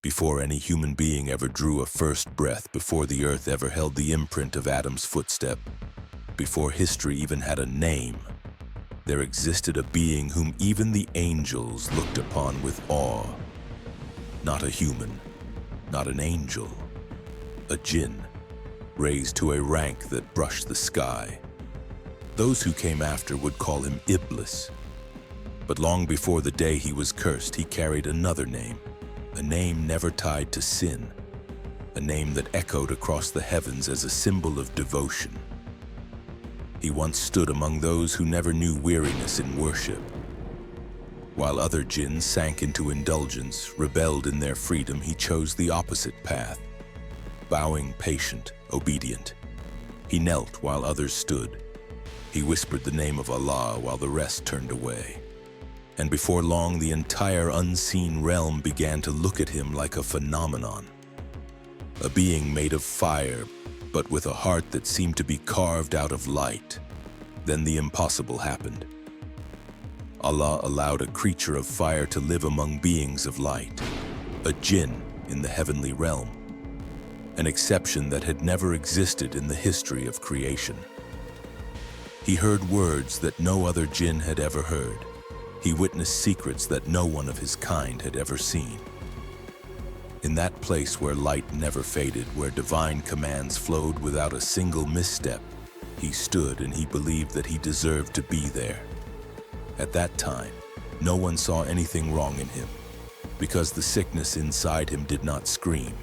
before any human being ever drew a first breath, before the earth ever held the imprint of Adam's footstep, before history even had a name, there existed a being whom even the angels looked upon with awe. Not a human, not an angel, a jinn, raised to a rank that brushed the sky. Those who came after would call him Iblis. But long before the day he was cursed, he carried another name, a name never tied to sin, a name that echoed across the heavens as a symbol of devotion. He once stood among those who never knew weariness in worship. While other jinns sank into indulgence, rebelled in their freedom, he chose the opposite path, bowing patient, obedient. He knelt while others stood. He whispered the name of Allah while the rest turned away. And before long, the entire unseen realm began to look at him like a phenomenon. A being made of fire, but with a heart that seemed to be carved out of light. Then the impossible happened. Allah allowed a creature of fire to live among beings of light, a jinn in the heavenly realm, an exception that had never existed in the history of creation. He heard words that no other jinn had ever heard. He witnessed secrets that no one of his kind had ever seen. In that place where light never faded, where divine commands flowed without a single misstep, he stood and he believed that he deserved to be there. At that time, no one saw anything wrong in him, because the sickness inside him did not scream.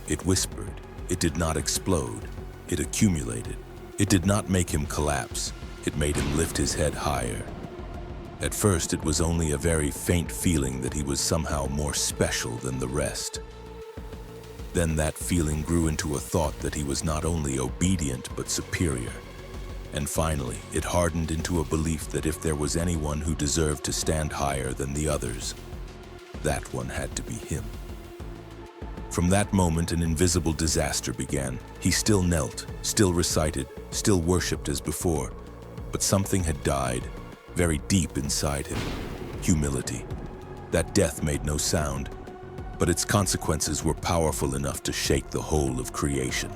It whispered. It did not explode. It accumulated. It did not make him collapse. It made him lift his head higher. At first, it was only a very faint feeling that he was somehow more special than the rest. Then that feeling grew into a thought that he was not only obedient but superior. And finally, it hardened into a belief that if there was anyone who deserved to stand higher than the others, that one had to be him. From that moment, an invisible disaster began. He still knelt, still recited, still worshipped as before, but something had died very deep inside him. Humility. That death made no sound, but its consequences were powerful enough to shake the whole of creation.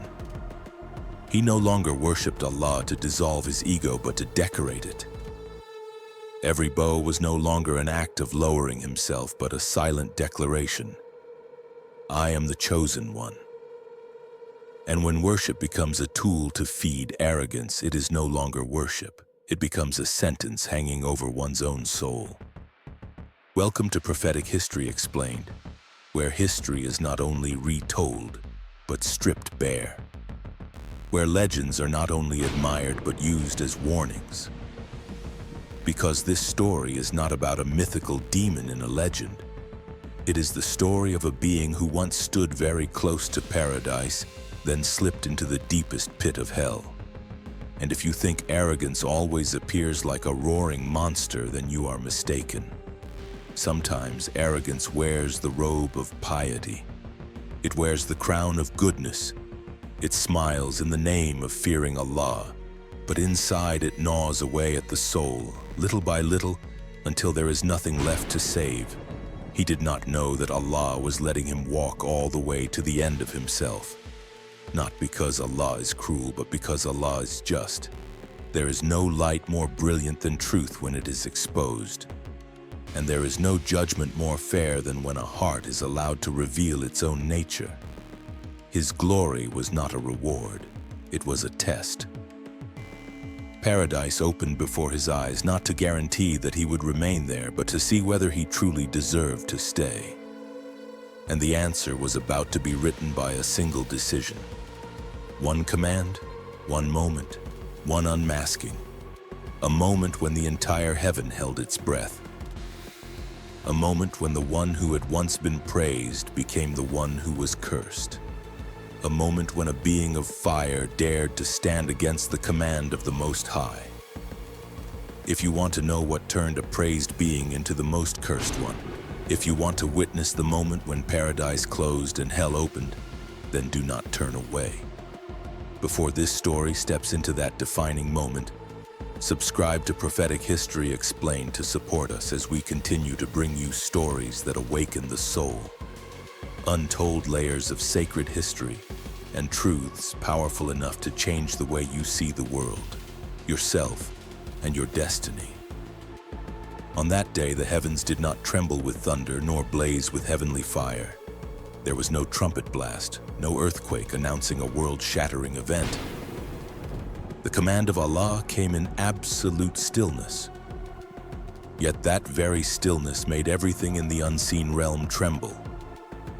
He no longer worshipped Allah to dissolve his ego, but to decorate it. Every bow was no longer an act of lowering himself, but a silent declaration. I am the chosen one. And when worship becomes a tool to feed arrogance, it is no longer worship. It becomes a sentence hanging over one's own soul. Welcome to Prophetic History Explained, where history is not only retold, but stripped bare. Where legends are not only admired, but used as warnings. Because this story is not about a mythical demon in a legend. It is the story of a being who once stood very close to paradise, then slipped into the deepest pit of hell. And if you think arrogance always appears like a roaring monster, then you are mistaken. Sometimes arrogance wears the robe of piety. It wears the crown of goodness. It smiles in the name of fearing Allah, but inside it gnaws away at the soul, little by little, until there is nothing left to save. He did not know that Allah was letting him walk all the way to the end of himself. Not because Allah is cruel, but because Allah is just. There is no light more brilliant than truth when it is exposed. And there is no judgment more fair than when a heart is allowed to reveal its own nature. His glory was not a reward, it was a test. Paradise opened before his eyes, not to guarantee that he would remain there, but to see whether he truly deserved to stay. And the answer was about to be written by a single decision. One command, one moment, one unmasking. A moment when the entire heaven held its breath. A moment when the one who had once been praised became the one who was cursed. A moment when a being of fire dared to stand against the command of the Most High. If you want to know what turned a praised being into the most cursed one, if you want to witness the moment when paradise closed and hell opened, then do not turn away. Before this story steps into that defining moment, subscribe to Prophetic History Explained to support us as we continue to bring you stories that awaken the soul. untold layers of sacred history, and truths powerful enough to change the way you see the world, yourself, and your destiny. On that day, the heavens did not tremble with thunder nor blaze with heavenly fire. There was no trumpet blast, no earthquake announcing a world-shattering event. The command of Allah came in absolute stillness. Yet that very stillness made everything in the unseen realm tremble.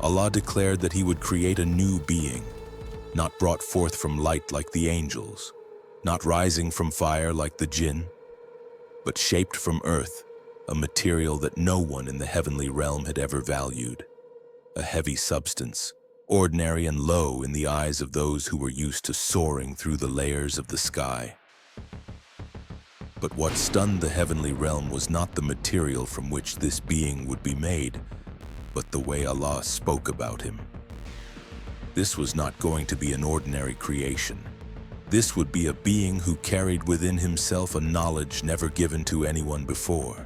Allah declared that He would create a new being, not brought forth from light like the angels, not rising from fire like the jinn, but shaped from earth, a material that no one in the heavenly realm had ever valued. A heavy substance, ordinary and low in the eyes of those who were used to soaring through the layers of the sky. But what stunned the heavenly realm was not the material from which this being would be made, but the way Allah spoke about him. This was not going to be an ordinary creation. This would be a being who carried within himself a knowledge never given to anyone before.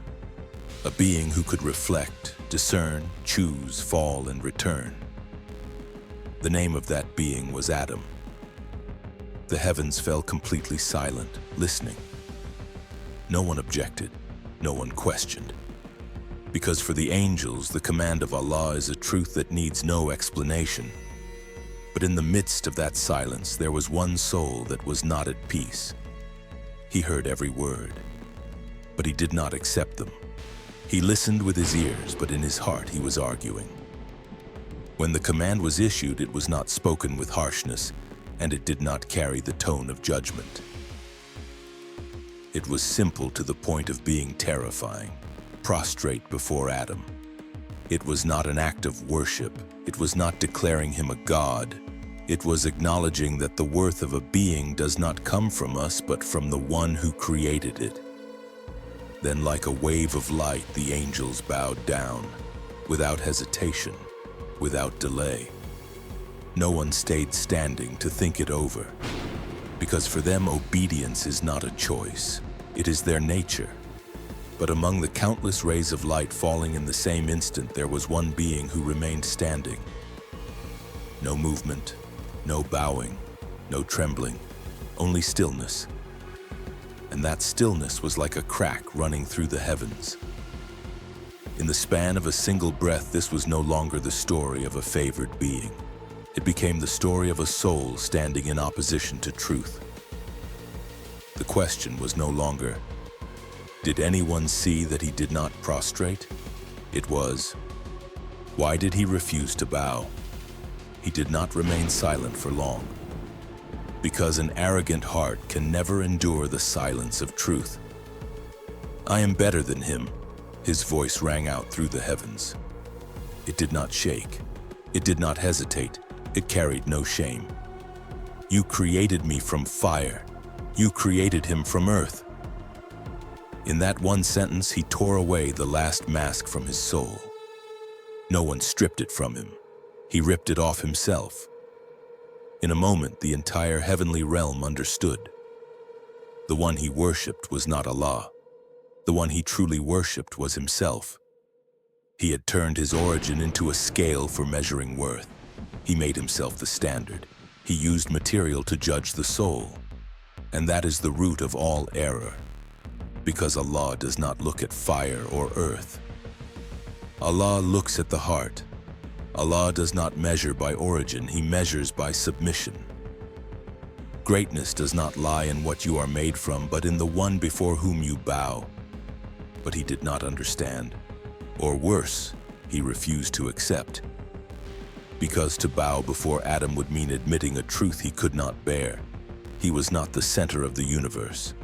A being who could reflect, discern, choose, fall, and return. The name of that being was Adam. The heavens fell completely silent, listening. No one objected, no one questioned. Because for the angels, the command of Allah is a truth that needs no explanation. But in the midst of that silence, there was one soul that was not at peace. He heard every word, but he did not accept them. He listened with his ears, but in his heart he was arguing. When the command was issued, it was not spoken with harshness, and it did not carry the tone of judgment. It was simple to the point of being terrifying, prostrate before Adam. It was not an act of worship. It was not declaring him a god. It was acknowledging that the worth of a being does not come from us, but from the one who created it. Then, like a wave of light, the angels bowed down, without hesitation, without delay. No one stayed standing to think it over, because for them obedience is not a choice, it is their nature. But among the countless rays of light falling in the same instant, there was one being who remained standing. No movement, no bowing, no trembling, only stillness. And that stillness was like a crack running through the heavens. In the span of a single breath, this was no longer the story of a favored being. It became the story of a soul standing in opposition to truth. The question was no longer, did anyone see that he did not prostrate? It was, why did he refuse to bow? He did not remain silent for long. Because an arrogant heart can never endure the silence of truth. I am better than him, his voice rang out through the heavens. It did not shake. It did not hesitate. It carried no shame. You created me from fire. You created him from earth. In that one sentence, he tore away the last mask from his soul. No one stripped it from him. He ripped it off himself. In a moment, the entire heavenly realm understood. The one he worshipped was not Allah. The one he truly worshipped was himself. He had turned his origin into a scale for measuring worth. He made himself the standard. He used material to judge the soul. And that is the root of all error. Because Allah does not look at fire or earth. Allah looks at the heart. Allah does not measure by origin, He measures by submission. Greatness does not lie in what you are made from, but in the one before whom you bow. But he did not understand. Or worse, he refused to accept. Because to bow before Adam would mean admitting a truth he could not bear. He was not the center of the universe.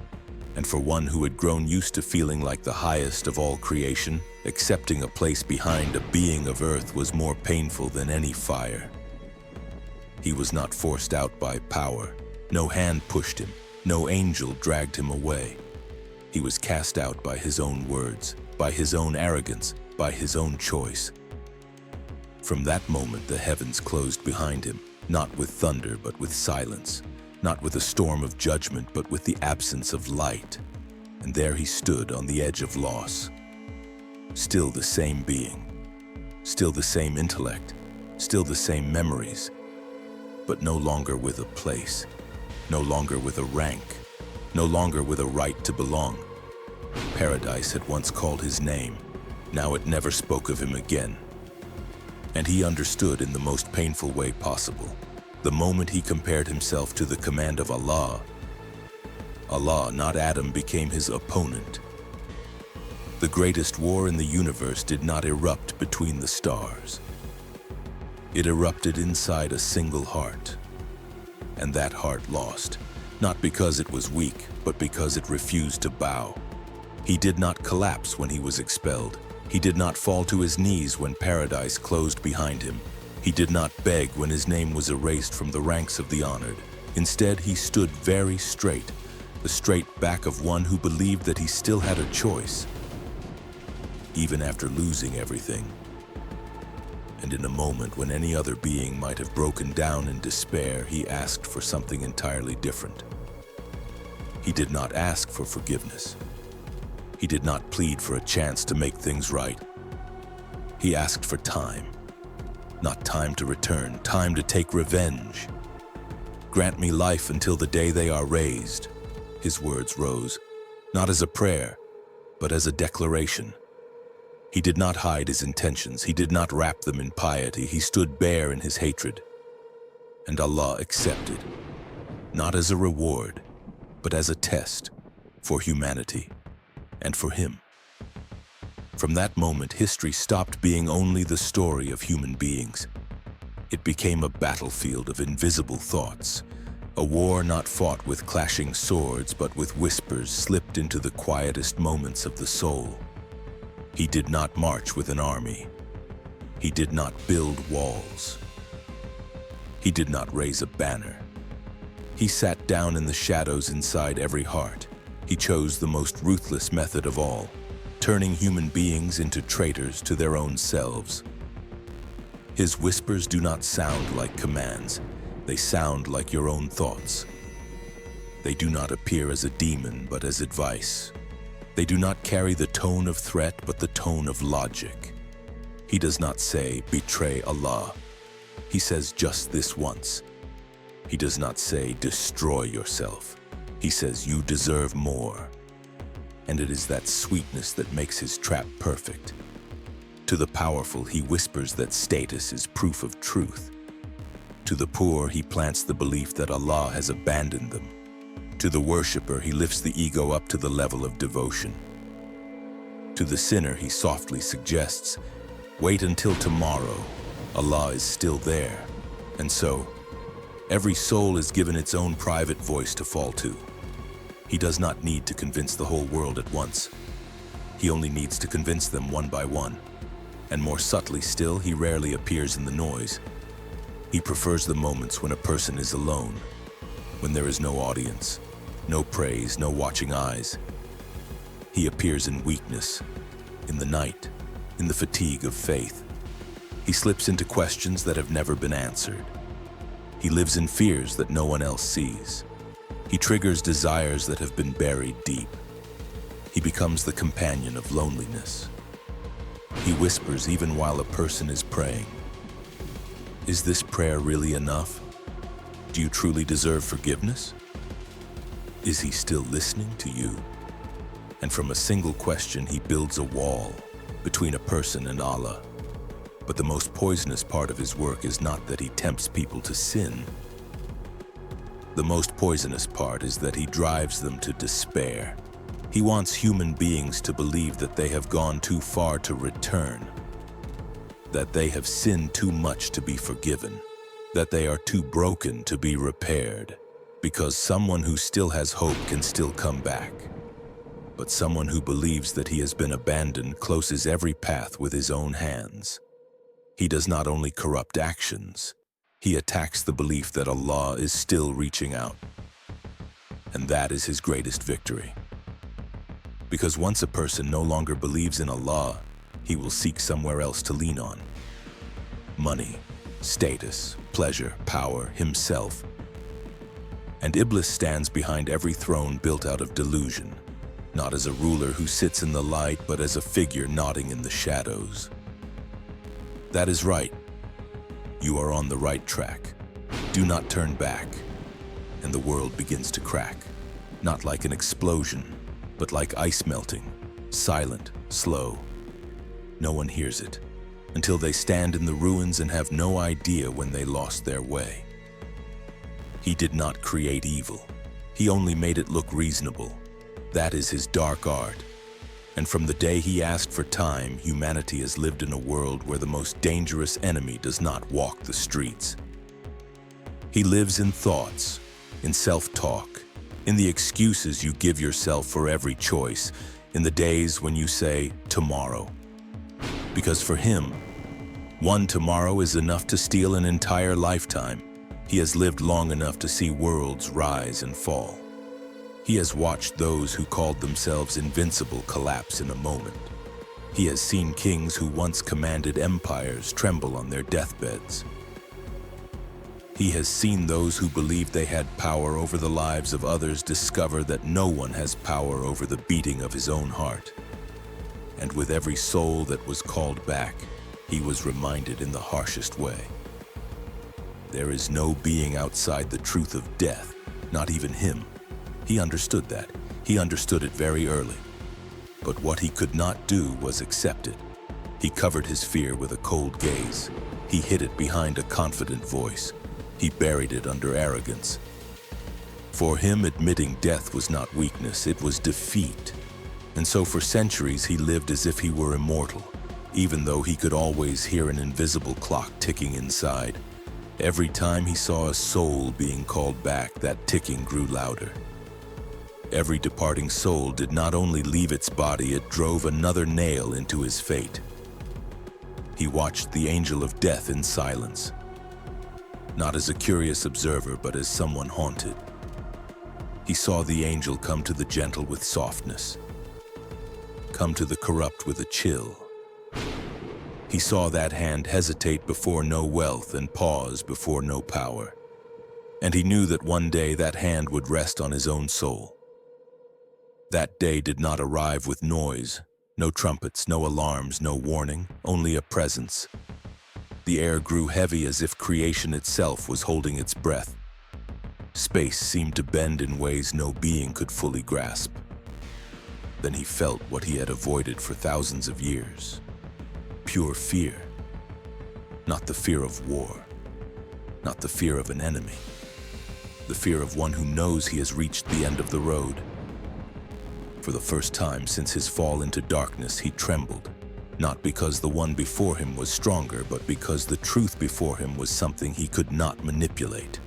And for one who had grown used to feeling like the highest of all creation, accepting a place behind a being of earth was more painful than any fire. He was not forced out by power. No hand pushed him. No angel dragged him away. He was cast out by his own words, by his own arrogance, by his own choice. From that moment, the heavens closed behind him, not with thunder, but with silence. Not with a storm of judgment, but with the absence of light. And there he stood on the edge of loss. Still the same being, still the same intellect, still the same memories, but no longer with a place, no longer with a rank, no longer with a right to belong. Paradise had once called his name, now it never spoke of him again. And he understood in the most painful way possible. The moment he compared himself to the command of Allah, not Adam, became his opponent. The greatest war in the universe did not erupt between the stars. It erupted inside a single heart. And that heart lost, not because it was weak, but because it refused to bow. He did not collapse when he was expelled. He did not fall to his knees when paradise closed behind him. He did not beg when his name was erased from the ranks of the honored. Instead, he stood very straight, the straight back of one who believed that he still had a choice, even after losing everything. And in a moment when any other being might have broken down in despair, he asked for something entirely different. He did not ask for forgiveness. He did not plead for a chance to make things right. He asked for time. Not time to return, time to take revenge. Grant me life until the day they are raised. His words rose, not as a prayer, but as a declaration. He did not hide his intentions. He did not wrap them in piety. He stood bare in his hatred. And Allah accepted, not as a reward, but as a test for humanity and for him. From that moment, history stopped being only the story of human beings. It became a battlefield of invisible thoughts, a war not fought with clashing swords, but with whispers slipped into the quietest moments of the soul. He did not march with an army. He did not build walls. He did not raise a banner. He sat down in the shadows inside every heart. He chose the most ruthless method of all, turning human beings into traitors to their own selves. His whispers do not sound like commands. They sound like your own thoughts. They do not appear as a demon, but as advice. They do not carry the tone of threat, but the tone of logic. He does not say, betray Allah. He says just this once. He does not say, destroy yourself. He says, you deserve more. And it is that sweetness that makes his trap perfect. To the powerful, he whispers that status is proof of truth. To the poor, he plants the belief that Allah has abandoned them. To the worshipper, he lifts the ego up to the level of devotion. To the sinner, he softly suggests, wait until tomorrow. Allah is still there. And so, every soul is given its own private voice to fall to. He does not need to convince the whole world at once. He only needs to convince them one by one. And more subtly still, he rarely appears in the noise. He prefers the moments when a person is alone, when there is no audience, no praise, no watching eyes. He appears in weakness, in the night, in the fatigue of faith. He slips into questions that have never been answered. He lives in fears that no one else sees. He triggers desires that have been buried deep. He becomes the companion of loneliness. He whispers even while a person is praying. Is this prayer really enough? Do you truly deserve forgiveness? Is he still listening to you? And from a single question, he builds a wall between a person and Allah. But the most poisonous part of his work is not that he tempts people to sin. The most poisonous part is that he drives them to despair. He wants human beings to believe that they have gone too far to return, that they have sinned too much to be forgiven, that they are too broken to be repaired, because someone who still has hope can still come back. But someone who believes that he has been abandoned closes every path with his own hands. He does not only corrupt actions, he attacks the belief that Allah is still reaching out. And that is his greatest victory. Because once a person no longer believes in Allah, he will seek somewhere else to lean on. Money, status, pleasure, power, himself. And Iblis stands behind every throne built out of delusion, not as a ruler who sits in the light, but as a figure nodding in the shadows. That is right. You are on the right track. Do not turn back. And the world begins to crack. Not like an explosion, but like ice melting. Silent, slow. No one hears it, until they stand in the ruins and have no idea when they lost their way. He did not create evil. He only made it look reasonable. That is his dark art. And from the day he asked for time, humanity has lived in a world where the most dangerous enemy does not walk the streets. He lives in thoughts, in self-talk, in the excuses you give yourself for every choice, in the days when you say, tomorrow. Because for him, one tomorrow is enough to steal an entire lifetime. He has lived long enough to see worlds rise and fall. He has watched those who called themselves invincible collapse in a moment. He has seen kings who once commanded empires tremble on their deathbeds. He has seen those who believed they had power over the lives of others discover that no one has power over the beating of his own heart. And with every soul that was called back, he was reminded in the harshest way. There is no being outside the truth of death, not even him. He understood that. He understood it very early. But what he could not do was accept it. He covered his fear with a cold gaze. He hid it behind a confident voice. He buried it under arrogance. For him, admitting death was not weakness, it was defeat. And so for centuries he lived as if he were immortal, even though he could always hear an invisible clock ticking inside. Every time he saw a soul being called back, that ticking grew louder. Every departing soul did not only leave its body, it drove another nail into his fate. He watched the angel of death in silence, not as a curious observer, but as someone haunted. He saw the angel come to the gentle with softness, come to the corrupt with a chill. He saw that hand hesitate before no wealth and pause before no power. And he knew that one day that hand would rest on his own soul. That day did not arrive with noise, no trumpets, no alarms, no warning, only a presence. The air grew heavy as if creation itself was holding its breath. Space seemed to bend in ways no being could fully grasp. Then he felt what he had avoided for thousands of years. Pure fear. Not the fear of war. Not the fear of an enemy. The fear of one who knows he has reached the end of the road. For the first time since his fall into darkness, he trembled. Not because the one before him was stronger, but because the truth before him was something he could not manipulate.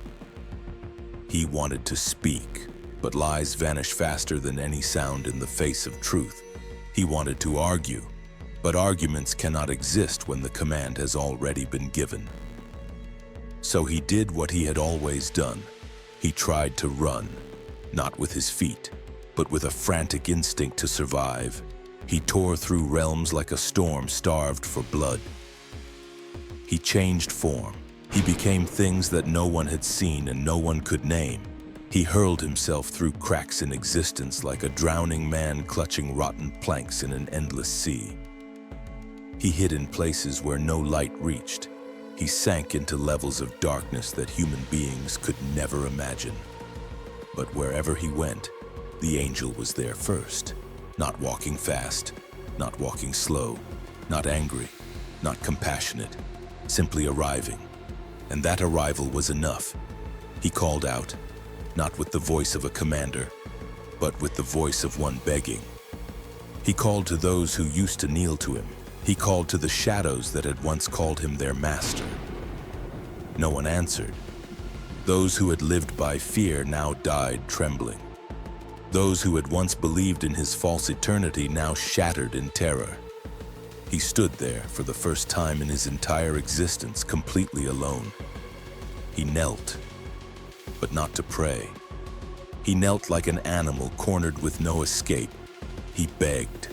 He wanted to speak, but lies vanish faster than any sound in the face of truth. He wanted to argue, but arguments cannot exist when the command has already been given. So he did what he had always done. He tried to run, not with his feet, but with a frantic instinct to survive. He tore through realms like a storm starved for blood. He changed form. He became things that no one had seen and no one could name. He hurled himself through cracks in existence like a drowning man clutching rotten planks in an endless sea. He hid in places where no light reached. He sank into levels of darkness that human beings could never imagine. But wherever he went, the angel was there first. Not walking fast, not walking slow, not angry, not compassionate, simply arriving. And that arrival was enough. He called out, not with the voice of a commander, but with the voice of one begging. He called to those who used to kneel to him. He called to the shadows that had once called him their master. No one answered. Those who had lived by fear now died trembling. Those who had once believed in his false eternity now shattered in terror. He stood there for the first time in his entire existence, completely alone. He knelt, but not to pray. He knelt like an animal cornered with no escape. He begged,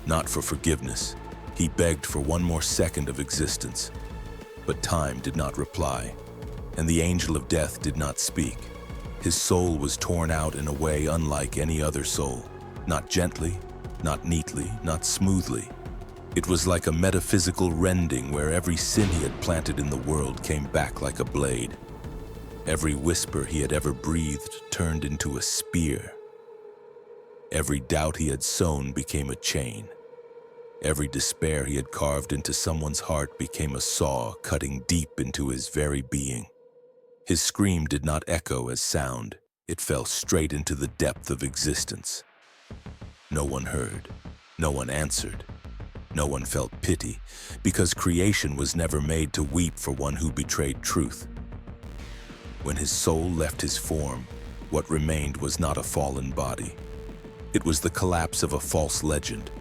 not for forgiveness. He begged for one more second of existence. But time did not reply, and the angel of death did not speak. His soul was torn out in a way unlike any other soul. Not gently, not neatly, not smoothly. It was like a metaphysical rending where every sin he had planted in the world came back like a blade. Every whisper he had ever breathed turned into a spear. Every doubt he had sown became a chain. Every despair he had carved into someone's heart became a saw cutting deep into his very being. His scream did not echo as sound. It fell straight into the depth of existence. No one heard. No one answered. No one felt pity, because creation was never made to weep for one who betrayed truth. When his soul left his form, what remained was not a fallen body. It was the collapse of a false legend.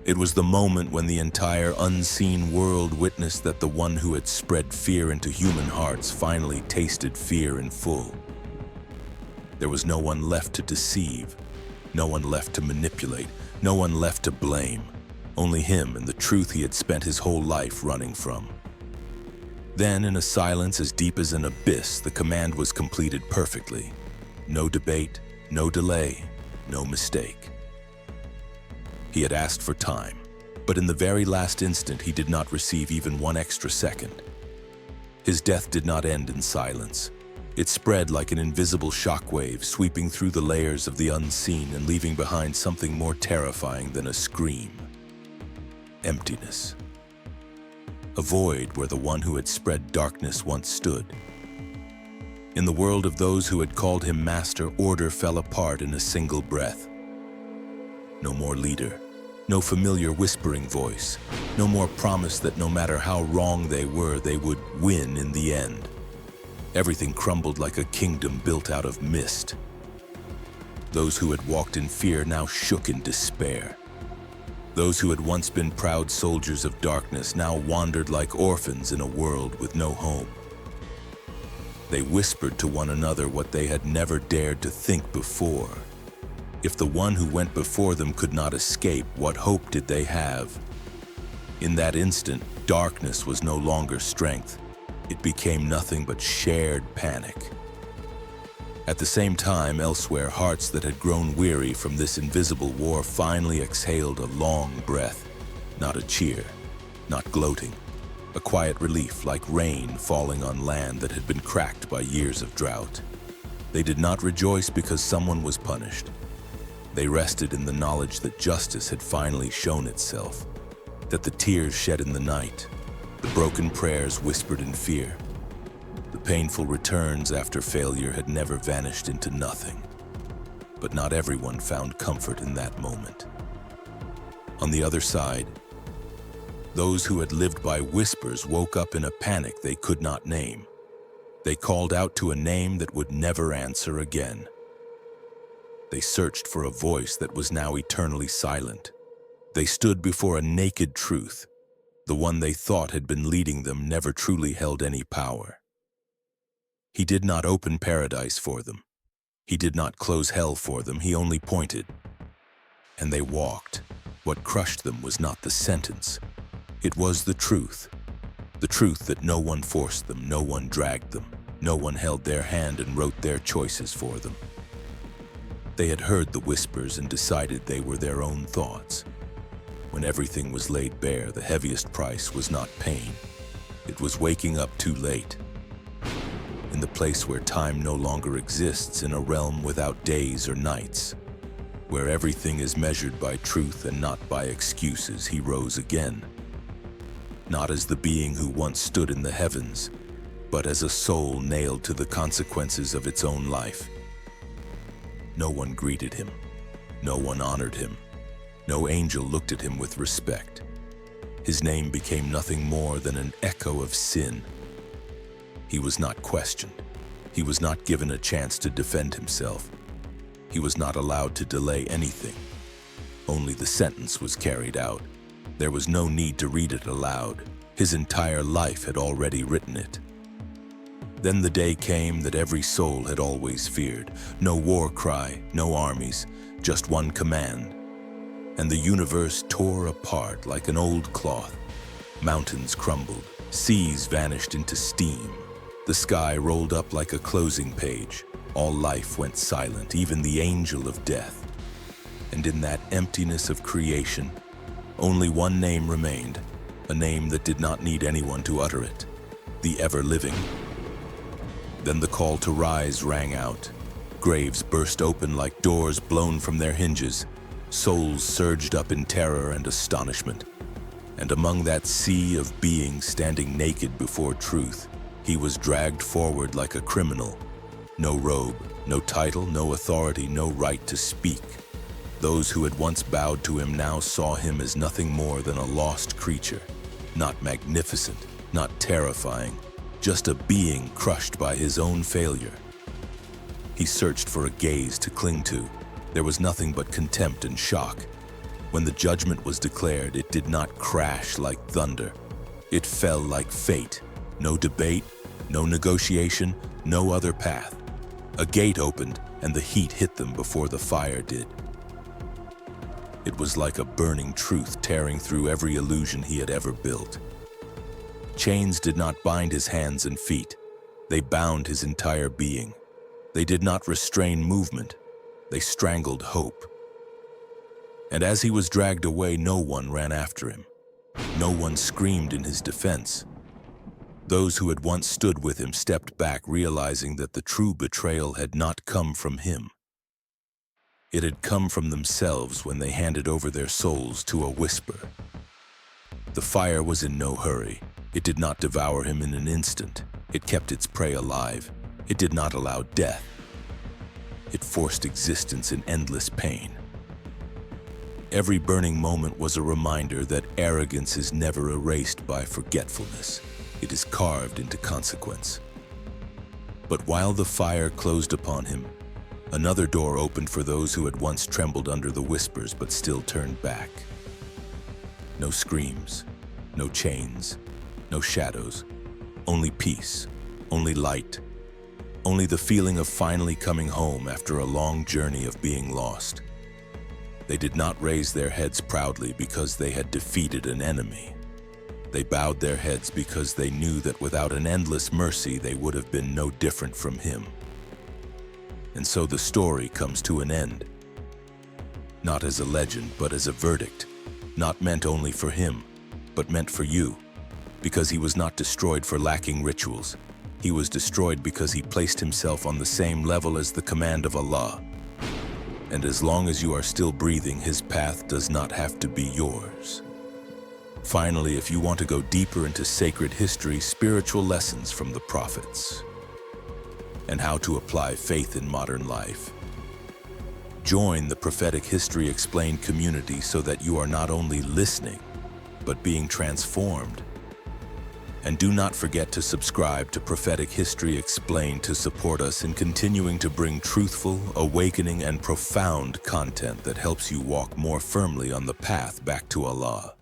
It was the moment when the entire unseen world witnessed that the one who had spread fear into human hearts finally tasted fear in full. There was no one left to deceive, no one left to manipulate, no one left to blame. Only him and the truth he had spent his whole life running from. Then, in a silence as deep as an abyss, the command was completed perfectly. No debate, no delay, no mistake. He had asked for time, but in the very last instant he did not receive even one extra second. His death did not end in silence. It spread like an invisible shockwave, sweeping through the layers of the unseen and leaving behind something more terrifying than a scream. Emptiness. A void where the one who had spread darkness once stood. In the world of those who had called him master, order fell apart in a single breath. No more leader, no familiar whispering voice, no more promise that no matter how wrong they were, they would win in the end. Everything crumbled like a kingdom built out of mist. Those who had walked in fear now shook in despair. Those who had once been proud soldiers of darkness now wandered like orphans in a world with no home. They whispered to one another what they had never dared to think before. If the one who went before them could not escape, what hope did they have? In that instant, darkness was no longer strength. It became nothing but shared panic. At the same time, elsewhere, hearts that had grown weary from this invisible war finally exhaled a long breath. Not a cheer, not gloating. A quiet relief like rain falling on land that had been cracked by years of drought. They did not rejoice because someone was punished. They rested in the knowledge that justice had finally shown itself, that the tears shed in the night, the broken prayers whispered in fear, the painful returns after failure had never vanished into nothing. But not everyone found comfort in that moment. On the other side, those who had lived by whispers woke up in a panic they could not name. They called out to a name that would never answer again. They searched for a voice that was now eternally silent. They stood before a naked truth. The one they thought had been leading them never truly held any power. He did not open paradise for them. He did not close hell for them. He only pointed. And they walked. What crushed them was not the sentence. It was the truth. The truth that no one forced them, no one dragged them, no one held their hand and wrote their choices for them. They had heard the whispers and decided they were their own thoughts. When everything was laid bare, the heaviest price was not pain. It was waking up too late. In the place where time no longer exists, in a realm without days or nights, where everything is measured by truth and not by excuses, he rose again. Not as the being who once stood in the heavens, but as a soul nailed to the consequences of its own life. No one greeted him. No one honored him. No angel looked at him with respect. His name became nothing more than an echo of sin. He was not questioned. He was not given a chance to defend himself. He was not allowed to delay anything. Only the sentence was carried out. There was no need to read it aloud. His entire life had already written it. Then the day came that every soul had always feared. No war cry, no armies, just one command. And the universe tore apart like an old cloth. Mountains crumbled, seas vanished into steam. The sky rolled up like a closing page. All life went silent, even the angel of death. And in that emptiness of creation, Only one name remained, a name that did not need anyone to utter it, the ever-living. Then the call to rise rang out. Graves burst open like doors blown from their hinges. Souls surged up in terror and astonishment. And among that sea of beings standing naked before truth, he was dragged forward like a criminal. No robe, no title, no authority, no right to speak. Those who had once bowed to him now saw him as nothing more than a lost creature. Not magnificent, not terrifying, just a being crushed by his own failure. He searched for a gaze to cling to. There was nothing but contempt and shock. When the judgment was declared, it did not crash like thunder. It fell like fate. No debate, no negotiation, no other path. A gate opened, and the heat hit them before the fire did. It was like a burning truth tearing through every illusion he had ever built. Chains did not bind his hands and feet. They bound his entire being. They did not restrain movement. They strangled hope. And as he was dragged away, no one ran after him. No one screamed in his defense. Those who had once stood with him stepped back, realizing that the true betrayal had not come from him. It had come from themselves when they handed over their souls to a whisper. The fire was in no hurry. It did not devour him in an instant. It kept its prey alive. It did not allow death. It forced existence in endless pain. Every burning moment was a reminder that arrogance is never erased by forgetfulness. It is carved into consequence. But while the fire closed upon him, another door opened for those who had once trembled under the whispers but still turned back. No screams, no chains, no shadows, only peace, only light, only the feeling of finally coming home after a long journey of being lost. They did not raise their heads proudly because they had defeated an enemy. They bowed their heads because they knew that without an endless mercy, they would have been no different from him. And so the story comes to an end. Not as a legend, but as a verdict. Not meant only for him, but meant for you. Because he was not destroyed for lacking rituals. He was destroyed because he placed himself on the same level as the command of Allah. And as long as you are still breathing, his path does not have to be yours. Finally, if you want to go deeper into sacred history, spiritual lessons from the prophets, and how to apply faith in modern life, join the Prophetic History Explained community so that you are not only listening, but being transformed. And do not forget to subscribe to Prophetic History Explained to support us in continuing to bring truthful, awakening, and profound content that helps you walk more firmly on the path back to Allah.